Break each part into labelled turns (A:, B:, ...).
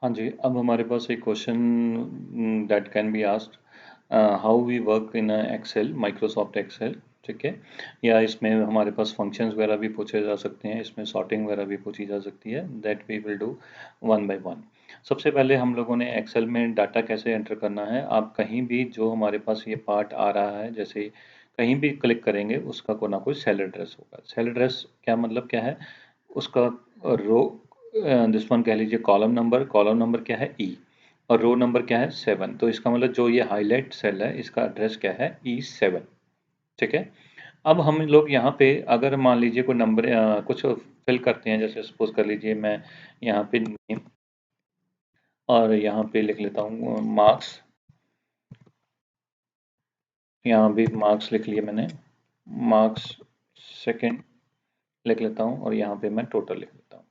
A: हाँ जी, अब हमारे पास एक question that can be asked, how we work in Excel, Microsoft Excel. ठीक है, या इसमें हमारे पास फंक्शंस वगैरह भी पूछे जा सकते हैं, इसमें सॉर्टिंग वगैरह भी पूछी जा सकती है। That we will do one by one. सबसे पहले हम लोगों ने एक्सेल में डाटा कैसे एंटर करना है। आप कहीं भी जो हमारे पास ये पार्ट आ रहा है, जैसे कहीं भी क्लिक करेंगे उसका कोई ना कोई सेल एड्रेस होगा। सेल एड्रेस क्या मतलब क्या है, उसका रो, दिस वन कह लीजिए कॉलम नंबर क्या है ई, और रो नंबर क्या है 7। तो इसका मतलब जो ये हाईलाइट सेल है इसका एड्रेस क्या है E7। ठीक है, अब हम लोग यहाँ पे अगर मान लीजिए कोई नंबर कुछ फिल करते हैं, जैसे सपोज कर लीजिए मैं यहाँ पे नेम और यहाँ पे लिख लेता हूँ मार्क्स, यहाँ भी मार्क्स लिख लिए मैंने, मार्क्स सेकंड लिख लेता हूँ, और यहाँ पे मैं टोटल लिख लेता हूँ।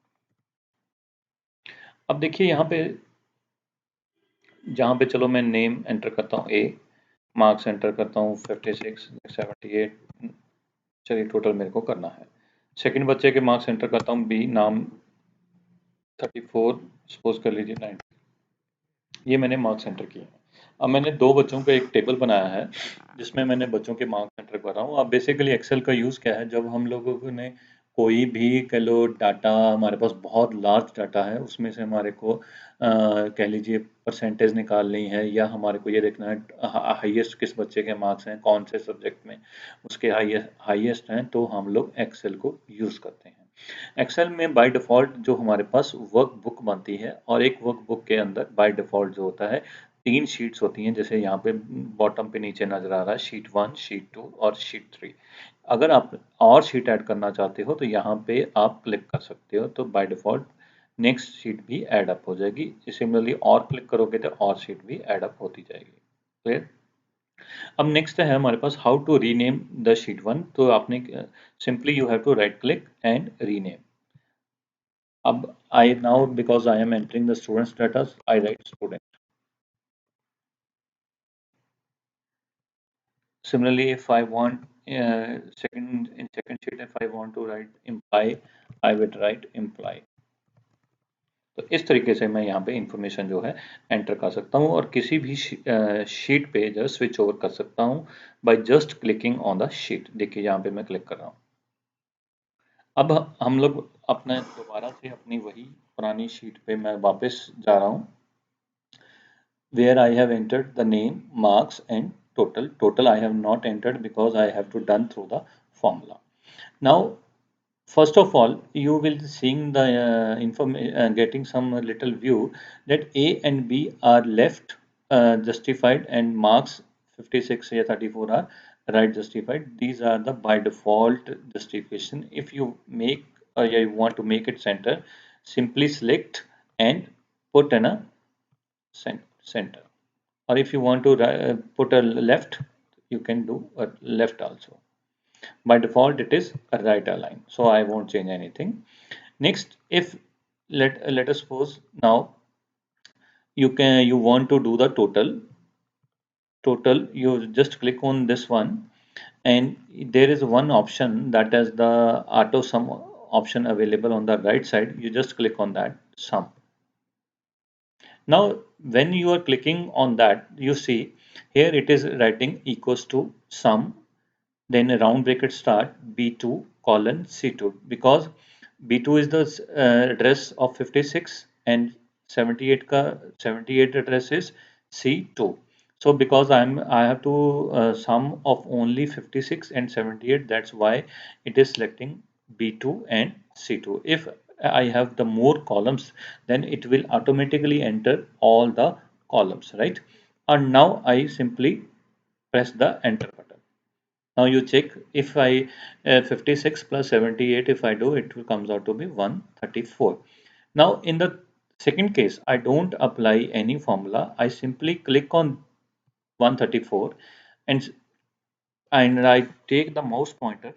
A: अब देखिए यहाँ पे, जहाँ पे चलो मैं नेम एंटर करता हूँ ए, मार्क्स एंटर करता हूँ 56 78, चलिए टोटल मेरे को करना है। सेकंड बच्चे के मार्क्स एंटर करता हूँ बी, नाम 34, सपोज कर लीजिए 90। ये मैंने मार्क्स एंटर किए हैं। अब मैंने दो बच्चों का एक टेबल बनाया है जिसमें मैंने बच्चों के मार्क्स एंटर कर रहा हूँ। अब बेसिकली एक्सेल का यूज़ क्या है, जब हम लोगों ने कोई भी कह लो डाटा, हमारे पास बहुत लार्ज डाटा है, उसमें से हमारे को कह लीजिए परसेंटेज निकालनी है, या हमारे को ये देखना है हाईएस्ट किस बच्चे के मार्क्स हैं, कौन से सब्जेक्ट में उसके हाईएस्ट हैं, तो हम लोग एक्सेल को यूज़ करते हैं। एक्सेल में बाय डिफ़ॉल्ट जो हमारे पास वर्क बुक बनती है, और एक वर्क बुक के अंदर बाय डिफ़ॉल्ट जो होता है 3 शीट्स होती हैं, जैसे यहाँ पे बॉटम पे नीचे नज़र आ रहा है शीट 1, शीट 2 और शीट 3। अगर आप और शीट ऐड करना चाहते हो तो यहाँ पे आप क्लिक कर सकते हो, तो बाय डिफ़ॉल्ट नेक्स्ट शीट भी ऐड अप हो जाएगी। सिमिलरली और क्लिक करोगे तो और शीट भी ऐड अप होती जाएगी। क्लियर? अब नेक्स्ट है हमारे पास how to rename the sheet 1। तो आपने simply you have to right click and rename. अब I now, because I am entering the student status, I write student. Similarly, if I want second sheet, if I want to write imply, I would write imply. तो इस तरीके से मैं यहाँ पे information जो है एंटर कर सकता हूँ, और किसी भी शीट पे जो स्विच ओवर कर सकता हूँ by just clicking on the sheet. देखिए यहाँ पे मैं क्लिक कर रहा हूँ। अब हम लोग अपने दोबारा से अपनी वही पुरानी शीट पे मैं वापस जा रहा हूँ, where I have entered the name, marks and total. Total I have not entered because I have to done through the formula. Now, first of all, you will seeing the getting some little view that A and B are left justified, and marks 56 or 34 are right justified. These are the by default justification. If you make, or you want to make it center, simply select and put in a center. Or if you want to put a left, you can do a left also. By default it is a right align, so I won't change anything. Next, if let us suppose now you want to do the total, you just click on this one, and there is one option that is the auto sum option available on the right side. You just click on that sum. Now, when you are clicking on that, you see here it is writing equals to sum, then a round bracket start B2 colon C2, because B2 is the address of 56 and 78 ka 78 address is C2. So because I have to sum of only 56 and 78, that's why it is selecting B2 and C2. If I have the more columns, then it will automatically enter all the columns, right? And now I simply press the enter button. Now you check, if I 56 plus 78, if I do, it will comes out to be 134. Now in the second case, I don't apply any formula. I simply click on 134, and I take the mouse pointer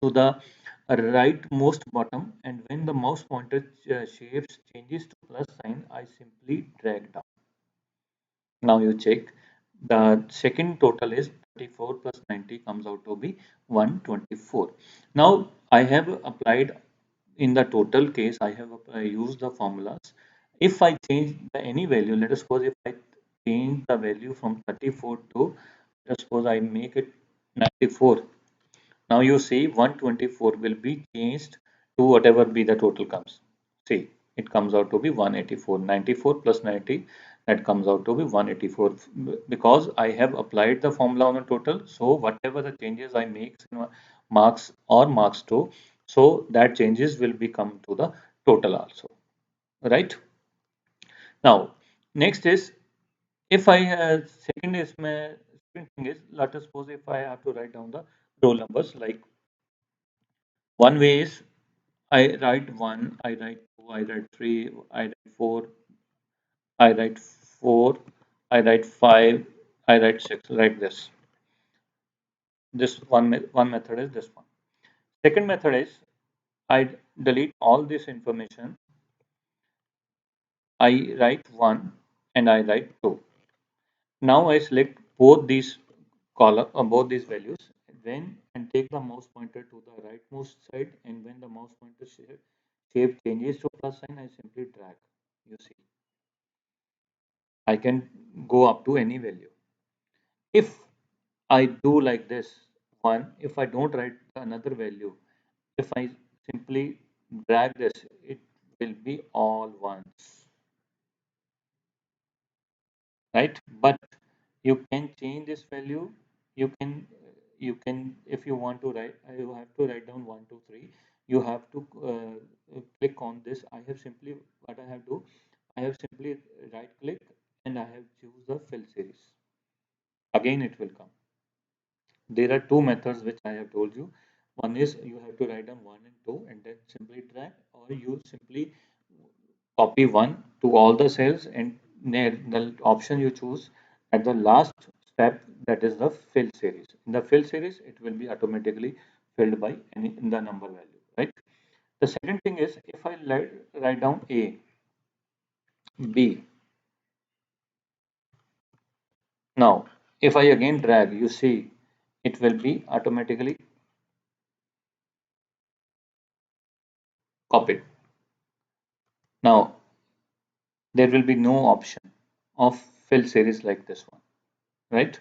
A: to the rightmost bottom, and when the mouse pointer shapes changes to plus sign, I simply drag down. Now you check, the second total is 34 plus 90 comes out to be 124. Now I have applied, in the total case I have used the formulas If I change any value, let us suppose if I change the value from 34 to, let us suppose I make it 94. Now you see 124 will be changed to whatever be the total comes. See, it comes out to be 184. 94 plus 90, that comes out to be 184 because I have applied the formula on the total. So whatever the changes I make in marks or marks 2, so that changes will become to the total also, right? Now, next is if I second thing is, let us suppose if I have to write down the roll numbers, like one way is I write 1, I write 2, I write 3, I write 4, I write 4, I write 5, I write 6, like this. This one method is this one. Second method is I delete all this information. I write 1 and I write 2. Now I select both these column both these values, when and take the mouse pointer to the rightmost side, and when the mouse pointer shape changes to plus sign, I simply drag. You see, I can go up to any value. If I do like this one, if I don't write another value, if I simply drag this, it will be all ones, right? But you can change this value. You can if you want to write, you have to write down 1 2 3. You have to click on this. I have simply what I have do, I have simply right click and I have choose the fill series. Again it will come. There are two methods which I have told you. One is you have to write down 1 and 2 and then simply drag, or you simply copy 1 to all the cells, and the option you choose at the last step, that is the fill series. In the fill series, it will be automatically filled by any in the number value, right? The second thing is if I write down A, B. Now, if I again drag, you see it will be automatically copied. Now, there will be no option of fill series like this one, right?